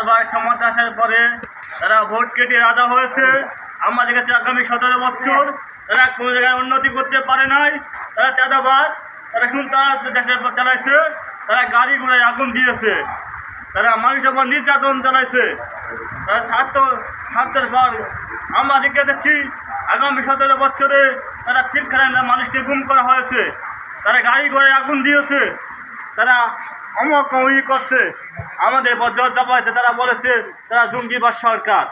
বারবার ক্ষমতা আসার পরে তারা ভোট কেটে রাজা হয়েছে। আমাদের কাছে আগামী 17 বছর তারা কোনো জায়গায় উন্নতি করতে পারে নাই। তারা চাঁদাবাজ, তারা শুধু তারা দেশের পর চালাইছে, তারা গাড়ি ঘোড়ায় আগুন দিয়েছে, তারা মানুষের উপর নির্যাতন চালাইছে, তারা স্বার্থের পর আমরা দেখে যাচ্ছি আগামী 17 বছরে তারা পিলখানায় মানুষকে গুম করা হয়েছে, তারা গাড়ি ঘোড়ায় আগুন দিয়েছে, তারা অমক করছে আমাদের জবাইতে। তারা বলেছে তারা জঙ্গিবাদ সরকার,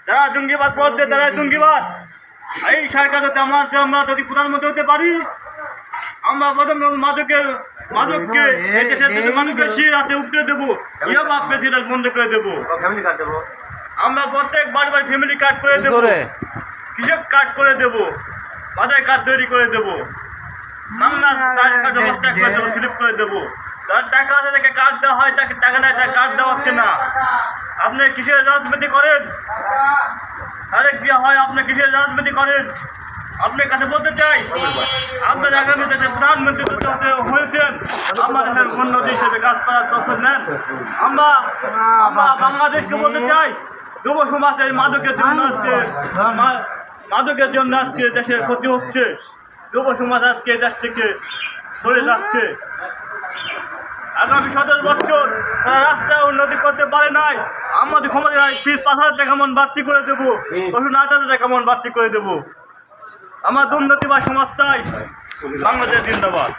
যারা জঙ্গিবাদ বলছে তারা জঙ্গিবাদ। এই সরকার যদি আমরা যদি প্রধানমন্ত্রী হতে পারি, আমরা মাদককে এই দেশের থেকে মানুষের শির হাতে উপড়ে দেবো, ইয়াবা প্রেসিডেন্ট বন্ধ করে দেবো। আমরা প্রত্যেক বারবার ফ্যামিলি কার্ড করে দেবো, কৃষক কার্ড করে দেবো, বাজার কার্ড তৈরি করে দেবো, বাংলার ব্যবস্থা করে দেবো, স্লিপ করে দেবো। যার টাকা আছে তাকে কার্ড দেওয়া হয়, তাকে টাকা নেয়, তাকে কার্ড দেওয়া হচ্ছে না। আপনি কিসের রাজনীতি করেন? আরেক দেওয়া হয়, আপনি কিসের রাজনীতি করেন? আপনার কাছে বলতে চাই, আপনার আগামী দেশের প্রধানমন্ত্রী হয়েছেন, আমরা দেশের উন্নতি হিসেবে কাজ করার তথ্য নেন। আমরা বাংলাদেশকে বলতে চাই, যুব সমাজের মাদকের জন্য আজকে দেশের ক্ষতি হচ্ছে, যুব সমাজ আজকে দেশ থেকে সরে যাচ্ছে। আগামী 17 বছর তারা রাস্তায় উন্নতি করতে পারে নাই। আমাদের ক্ষমতা নাই, ফিস 5,000 টাকা মন বাড়তি করে দেবো, 8,000 টাকা মন বাড়তি করে দেবো। আমার দুর্নীতি বা সমাজ চাই। বাংলাদেশ জিন্দাবাদ।